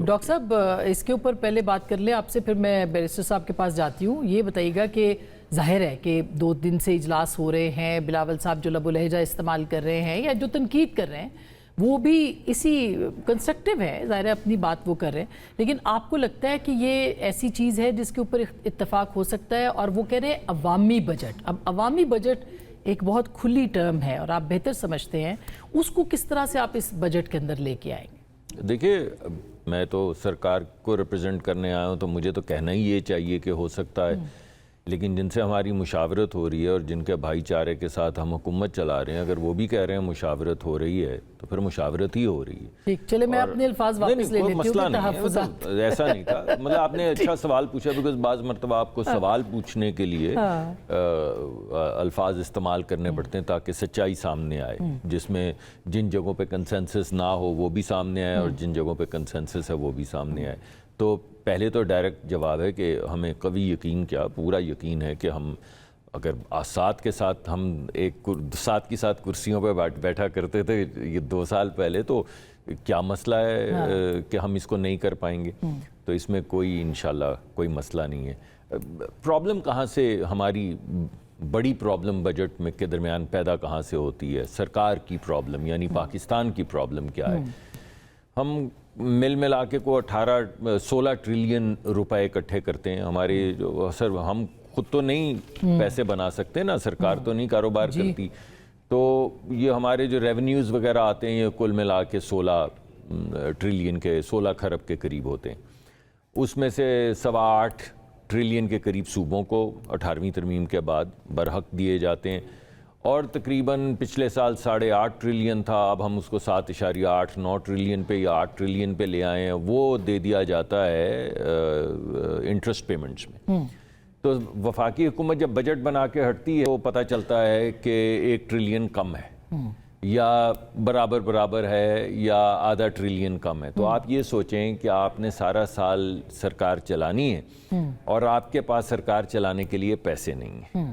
Doctor صاحب اس کے اوپر پہلے بات کر لیں آپ سے، پھر میں بیرسٹر صاحب کے پاس جاتی ہوں. یہ بتائیے گا کہ ظاہر ہے کہ 2 دن سے اجلاس ہو رہے ہیں، بلاول صاحب جو لب و لہجہ استعمال کر رہے ہیں یا جو تنقید کر رہے ہیں وہ بھی اسی کنسٹرکٹیو ہے، ظاہر ہے اپنی بات وہ کر رہے ہیں، لیکن آپ کو لگتا ہے کہ یہ ایسی چیز ہے جس کے اوپر اتفاق ہو سکتا ہے؟ اور وہ کہہ رہے ہیں عوامی بجٹ. اب عوامی بجٹ ایک بہت کھلی ٹرم ہے اور آپ بہتر سمجھتے ہیں، اس کو کس طرح سے آپ اس بجٹ کے اندر لے کے آئیں گے؟ دیکھیے، میں تو سرکار کو ریپرزینٹ کرنے آیا ہوں، تو مجھے تو کہنا ہی یہ چاہیے کہ ہو سکتا ہے، لیکن جن سے ہماری مشاورت ہو رہی ہے اور جن کے بھائی چارے کے ساتھ ہم حکومت چلا رہے ہیں، اگر وہ بھی کہہ رہے ہیں مشاورت ہو رہی ہے تو پھر مشاورت ہی ہو رہی ہے. ٹھیک، چلے میں اپنے الفاظ واپس لے لیتی ہوں کہ تحفظات. ایسا نہیں تھا، مطلب آپ نے اچھا سوال پوچھا، بیکاز بعض مرتبہ آپ کو سوال پوچھنے کے لیے الفاظ استعمال کرنے پڑتے ہیں تاکہ سچائی سامنے آئے، جس میں جن جگہوں پہ کنسنسس نہ ہو وہ بھی سامنے آئے اور جن جگہوں پہ کنسنسس ہے وہ بھی سامنے آئے. تو پہلے تو ڈائریکٹ جواب ہے کہ ہمیں قوی یقین، کیا پورا یقین ہے کہ ہم اگر ساتھ کے ساتھ ہم ساتھ کی ساتھ کرسیوں پہ بیٹھا کرتے تھے یہ 2 سال پہلے، تو کیا مسئلہ ہے کہ ہم اس کو نہیں کر پائیں گے؟ تو اس میں کوئی انشاءاللہ کوئی مسئلہ نہیں ہے. پرابلم کہاں سے، ہماری بڑی پرابلم بجٹ میں کے درمیان پیدا کہاں سے ہوتی ہے؟ سرکار کی پرابلم، یعنی پاکستان کی پرابلم کیا ہے؟ ہم مل ملا کے کو 16 ٹریلین روپے اکٹھے کرتے ہیں. ہمارے جو سر، ہم خود تو نہیں پیسے بنا سکتے نا، سرکار تو نہیں کاروبار کرتی، تو یہ ہمارے جو ریونیوز وغیرہ آتے ہیں یہ کل ملا کے 16 ٹریلین کے 16 کھرب کے قریب ہوتے ہیں. اس میں سے 8.25 ٹریلین کے قریب صوبوں کو 18ویں ترمیم کے بعد برحق دیے جاتے ہیں، اور تقریباً پچھلے سال 8.5 ٹریلین تھا، اب ہم اس کو 7.89 ٹریلین پہ یا 8 ٹریلین پہ لے آئے ہیں، وہ دے دیا جاتا ہے انٹرسٹ پیمنٹس میں. تو وفاقی حکومت جب بجٹ بنا کے ہٹتی ہے تو پتہ چلتا ہے کہ 1 ٹریلین کم ہے یا برابر ہے یا آدھا ٹریلین کم ہے. تو آپ یہ سوچیں کہ آپ نے سارا سال سرکار چلانی ہے اور آپ کے پاس سرکار چلانے کے لیے پیسے نہیں ہیں.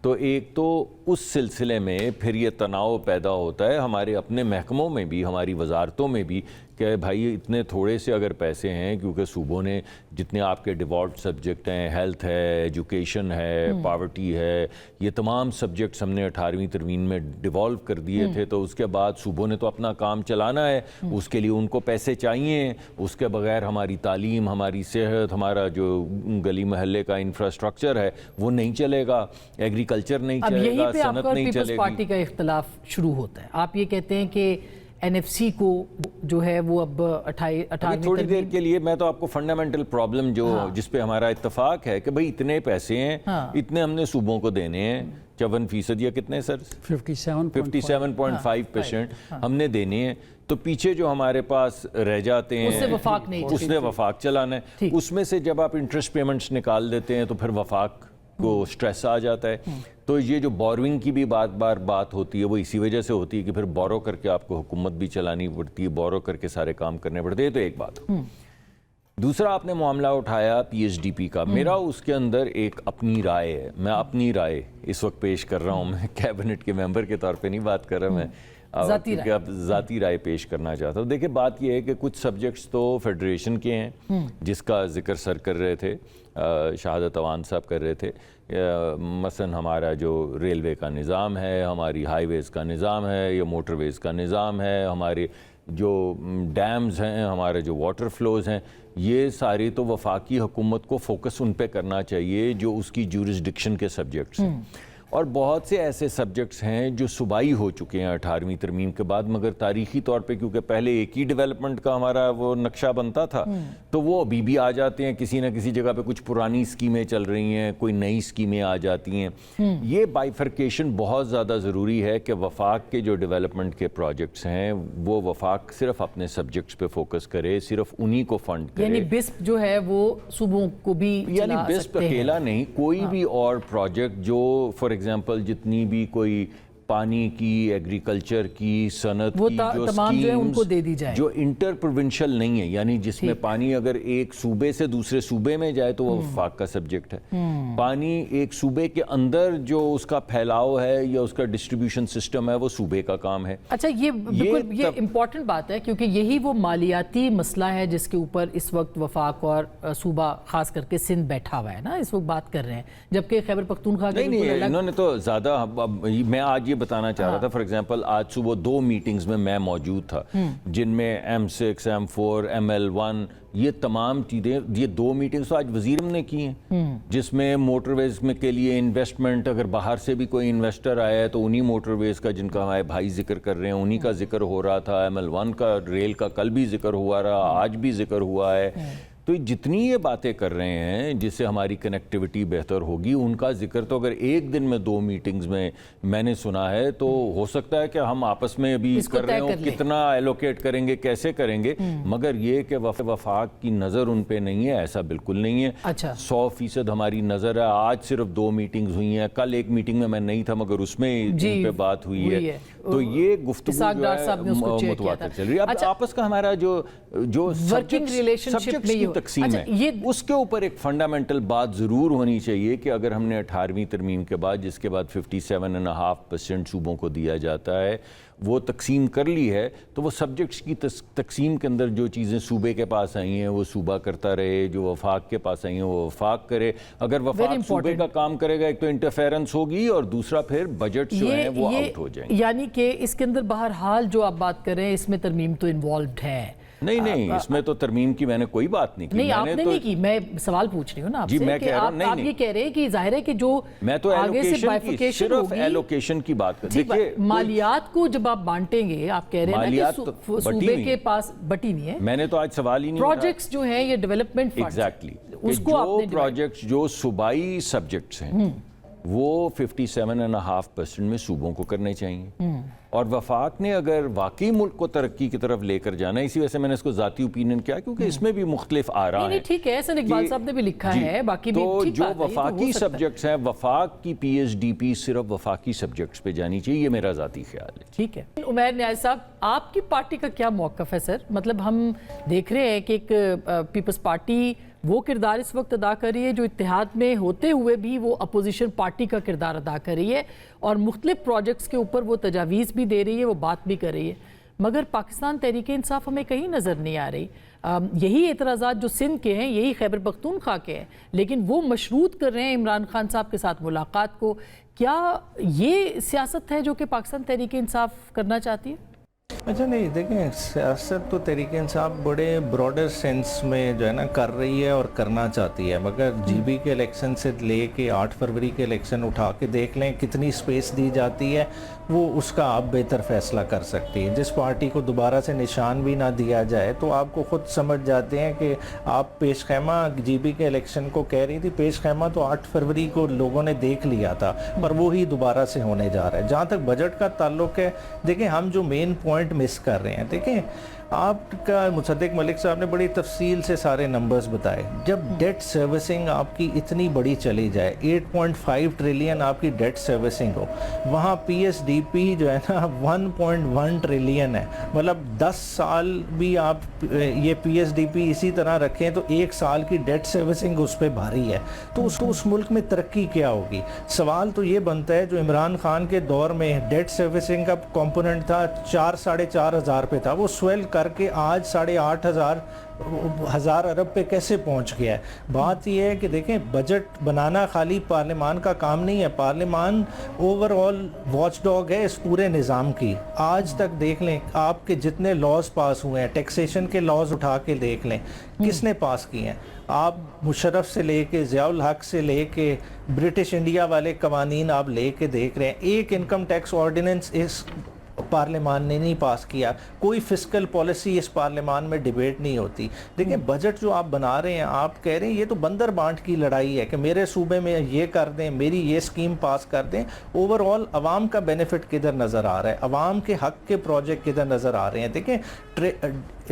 تو ایک تو اس سلسلے میں پھر یہ تناؤ پیدا ہوتا ہے ہمارے اپنے محکموں میں بھی، ہماری وزارتوں میں بھی، کہ بھائی اتنے تھوڑے سے اگر پیسے ہیں، کیونکہ صوبوں نے جتنے آپ کے ڈیفالٹ سبجیکٹ ہیں، ہیلتھ ہے، ایجوکیشن ہے، پاورٹی ہے، یہ تمام سبجیکٹس ہم نے 18ویں ترمیم میں ڈیوالو کر دیے تھے. تو اس کے بعد صوبوں نے تو اپنا کام چلانا ہے، اس کے لیے ان کو پیسے چاہیے. اس کے بغیر ہماری تعلیم، ہماری صحت، ہمارا جو گلی محلے کا انفراسٹرکچر ہے وہ نہیں چلے گا، ایگریکلچر نہیں چلے گا، صنعت نہیں چلے گی. پارٹی کا اختلاف شروع ہوتا ہے. آپ یہ کہتے ہیں کہ این ایف سی کو جو ہے وہ اب 18 تھوڑی دیر کے لیے، میں تو آپ کو فنڈامنٹل پرابلم جو جس پہ ہمارا اتفاق ہے کہ بھئی اتنے پیسے ہیں، اتنے ہم نے صوبوں کو دینے ہیں، 54% یا کتنے سر؟ 57.5% ہم نے دینے ہیں. تو پیچھے جو ہمارے پاس رہ جاتے ہیں اس نے وفاق چلانا ہے. اس میں سے جب آپ انٹرسٹ پیمنٹس نکال دیتے ہیں تو پھر وفاق کو سٹریس آ جاتا ہے. تو یہ جو بوروئنگ کی بھی بات ہوتی ہے وہ اسی وجہ سے ہوتی ہے کہ پھر بورو کر کے آپ کو حکومت بھی چلانی پڑتی ہے، بورو کر کے سارے کام کرنے پڑتے ہیں. تو ایک بات. دوسرا آپ نے معاملہ اٹھایا پی ایچ ڈی پی کا. میرا اس کے اندر ایک اپنی رائے ہے، میں اپنی رائے اس وقت پیش کر رہا ہوں. میں کیبنٹ کے ممبر کے طور پہ نہیں بات کر رہا، میں ذاتی رائے پیش کرنا چاہتا ہوں. دیکھیں بات یہ ہے کہ کچھ سبجیکٹس تو فیڈریشن کے ہیں جس کا ذکر سر کر رہے تھے، شہادت اوان صاحب کر رہے تھے. مثلا ہمارا جو ریلوے کا نظام ہے، ہماری ہائی ویز کا نظام ہے یا موٹر ویز کا نظام ہے، ہمارے جو ڈیمز ہیں، ہمارے جو واٹر فلوز ہیں، یہ ساری تو وفاقی حکومت کو فوکس ان پہ کرنا چاہیے جو اس کی جورسڈکشن کے سبجیکٹس ہیں. اور بہت سے ایسے سبجیکٹس ہیں جو صوبائی ہو چکے ہیں 18ویں ترمیم کے بعد، مگر تاریخی طور پہ کیونکہ پہلے ایک ہی ڈیولپمنٹ کا ہمارا وہ نقشہ بنتا تھا تو وہ ابھی بھی آ جاتے ہیں. کسی نہ کسی جگہ پہ کچھ پرانی اسکیمیں چل رہی ہیں، کوئی نئی اسکیمیں آ جاتی ہیں. یہ بائیفرکیشن بہت زیادہ ضروری ہے کہ وفاق کے جو ڈیولپمنٹ کے پروجیکٹس ہیں وہ وفاق صرف اپنے سبجیکٹس پہ فوکس کرے، صرف انہی کو فنڈ کرے. یعنی بسپ جو ہے وہ صوبوں کو بھی یعنی بسپ اکیلا نہیں، کوئی بھی اور پروجیکٹ جو فار ایگزامپل جتنی بھی کوئی پانی کی، ایگریکلچر کی، صنعت وہ کی جو تمام جو ہے ان کو دے دی جائے، جو انٹر پروونشل نہیں ہے، یعنی جس میں پانی اگر ایک صوبے سے دوسرے صوبے میں جائے تو وہ وفاق کا سبجیکٹ ہے. پانی ایک صوبے کے اندر جو اس کا پھیلاؤ ہے یا اس کا ڈسٹریبیوشن سسٹم ہے وہ صوبے کا کام ہے. اچھا یہ بالکل یہ امپورٹنٹ بات ہے کیونکہ یہی وہ مالیاتی مسئلہ ہے جس کے اوپر اس وقت وفاق اور صوبہ خاص کر کے سندھ بیٹھا ہوا ہے نا، اس وقت بات کر رہے ہیں، جبکہ خیبر پختونخوا کا نہیں انہوں نے تو زیادہ، میں آج یہ بتانا چاہ رہا تھا فار ایگزامپل آج صبح 2 میٹنگز میں موجود تھا جن میں M6 M4 ML1 یہ تمام چیزیں، یہ 2 میٹنگز تو آج وزیر نے کی ہیں جس میں موٹر ویز میں کے لیے انویسٹمنٹ، اگر باہر سے بھی کوئی انویسٹر آیا ہے تو انہی موٹر ویز کا جن کا ہمارے بھائی ذکر کر رہے ہیں انہی کا ذکر ہو رہا تھا. ML1 کا ریل کا کل بھی ذکر ہوا رہا، آج بھی ذکر ہوا ہے. تو جتنی یہ باتیں کر رہے ہیں جس سے ہماری کنیکٹیوٹی بہتر ہوگی ان کا ذکر تو اگر ایک دن میں 2 میٹنگز میں نے سنا ہے تو ہو سکتا ہے کہ ہم آپس میں ابھی کر رہے ہوں کتنا ایلوکیٹ کریں گے، کیسے کریں گے، مگر یہ کہ وفاق کی نظر ان پہ نہیں ہے ایسا بالکل نہیں ہے. 100% ہماری نظر ہے. آج صرف 2 میٹنگز ہوئی ہیں، کل ایک میٹنگ میں میں نہیں تھا مگر اس میں ان پہ بات ہوئی ہے. تو یہ گفتگو جو ہے متواتر چل رہی ہے. اب آپس کا ہمارا جو سبجیکٹس کی تقسیم ہے اس کے اوپر ایک فنڈامنٹل بات ضرور ہونی چاہیے کہ اگر ہم نے 18ویں ترمیم کے بعد جس کے بعد 57.5% صوبوں کو دیا جاتا ہے وہ تقسیم کر لی ہے تو وہ سبجیکٹس کی تقسیم کے اندر جو چیزیں صوبے کے پاس آئی ہیں وہ صوبہ کرتا رہے، جو وفاق کے پاس آئی ہیں وہ وفاق کرے. اگر وفاق صوبے کا کام کرے گا ایک تو انٹرفیرنس ہوگی اور دوسرا پھر بجٹ جو ہیں وہ آؤٹ ہو جائیں گے. یعنی کہ اس کے اندر بہرحال جو آپ بات کر رہے ہیں اس میں ترمیم تو انوالوڈ ہے. نہیں اس میں تو ترمیم کی میں نے کوئی بات نہیں کی. نہیں آپ نے نہیں کی، میں سوال پوچھ رہی ہوں نا آپ سے کہ آپ یہ کہہ رہے ہیں کہ ظاہر ہے کہ جو میں تو آگے سے بائیفیکیشن صرف ایلوکیشن کی بات کر رہا ہوں. مالیات کو جب آپ بانٹیں گے آپ کہہ رہے ہیں کہ صوبے کے پاس بٹی نہیں ہے. میں نے تو آج سوال ہی نہیں پروجیکٹس جو ہیں یہ ڈیولپمنٹ فنڈز ایگزیکٹلی اس کو جو پروجیکٹس جو صوبائی سبجیکٹس ہیں وہ 57.5% میں صوبوں کو کرنے چاہیے. اور وفاق نے اگر واقعی ملک کو ترقی کی طرف لے کر جانا ہے، اسی وجہ سے میں نے اس کو ذاتی اوپینین کیا کیونکہ اس میں بھی مختلف آراء ہیں. ٹھیک ہے، حسن اقبال صاحب نے بھی لکھا ہے، باقی بھی تو جو وفاقی سبجیکٹس ہیں وفاق کی PhD صرف وفاقی سبجیکٹس پہ جانی چاہیے، یہ میرا ذاتی خیال ہے. ٹھیک ہے. عمیر نیاز صاحب آپ کی پارٹی کا کیا موقف ہے سر؟ مطلب ہم دیکھ رہے ہیں کہ ایک پیپلز پارٹی وہ کردار اس وقت ادا کر رہی ہے جو اتحاد میں ہوتے ہوئے بھی وہ اپوزیشن پارٹی کا کردار ادا کر رہی ہے اور مختلف پروجیکٹس کے اوپر وہ تجاویز بھی دے رہی ہے، وہ بات بھی کر رہی ہے، مگر پاکستان تحریک انصاف ہمیں کہیں نظر نہیں آ رہی. یہی اعتراضات جو سندھ کے ہیں یہی خیبر پختونخوا کے ہیں، لیکن وہ مشروط کر رہے ہیں عمران خان صاحب کے ساتھ ملاقات کو. کیا یہ سیاست ہے جو کہ پاکستان تحریک انصاف کرنا چاہتی ہے؟ اچھا نہیں دیکھیں، سیاست تو تحریک انصاف بڑے براڈر سینس میں جو ہے نا کر رہی ہے اور کرنا چاہتی ہے، مگر GB کے الیکشن سے لے کے 8 فروری کے الیکشن اٹھا کے دیکھ لیں کتنی سپیس دی جاتی ہے، وہ اس کا آپ بہتر فیصلہ کر سکتی ہے. جس پارٹی کو دوبارہ سے نشان بھی نہ دیا جائے تو آپ کو خود سمجھ جاتے ہیں کہ آپ پیش خیمہ GB کے الیکشن کو کہہ رہی تھی، پیش خیمہ تو 8 فروری کو لوگوں نے دیکھ لیا تھا پر وہی دوبارہ سے ہونے جا رہا ہے. جہاں تک بجٹ کا تعلق ہے دیکھیں ہم جو مین پوائنٹ مس کر رہے ہیں، دیکھیں آپ کا مصدق ملک صاحب نے بڑی تفصیل سے سارے نمبرز بتائے. جب ڈیٹ سروسنگ آپ کی اتنی بڑی چلی جائے 8.5 ٹریلین آپ کی ڈیٹ سروسنگ ہو، وہاں PSDP جو ہے نا 1.1 ٹریلین ہے. مطلب 10 سال بھی آپ یہ PSDP اسی طرح رکھیں تو 1 سال کی ڈیٹ سروسنگ اس پہ بھاری ہے. تو اس ملک میں ترقی کیا ہوگی؟ سوال تو یہ بنتا ہے جو عمران خان کے دور میں ڈیٹ سروسنگ کا کمپوننٹ تھا 4-4.5 ہزار پہ تھا، وہ سویل کر کے آج 8,500 ارب پہ کیسے پہنچ گیا ہے؟ بات یہ ہے کہ دیکھیں بجٹ بنانا خالی پارلیمان کا کام نہیں ہے، پارلیمان اوور آل واچ ڈاگ ہے اس پورے نظام کی. آج تک دیکھ لیں آپ کے جتنے لاز پاس ہوئے ہیں، ٹیکسیشن کے لاز اٹھا کے دیکھ لیں کس نے پاس کیے ہیں. آپ مشرف سے لے کے ضیاء الحق سے لے کے برٹش انڈیا والے قوانین آپ لے کے دیکھ رہے ہیں، ایک انکم ٹیکس آرڈیننس اس پارلیمان نے نہیں پاس کیا، کوئی فسکل پالیسی اس پارلیمان میں ڈیبیٹ نہیں ہوتی. دیکھیں بجٹ جو آپ بنا رہے ہیں آپ کہہ رہے ہیں یہ تو بندر بانٹ کی لڑائی ہے کہ میرے صوبے میں یہ کر دیں، میری یہ سکیم پاس کر دیں. اوور آل عوام کا بینیفٹ کدھر نظر آ رہا ہے، عوام کے حق کے پروجیکٹ کدھر نظر آ رہے ہیں؟ دیکھیں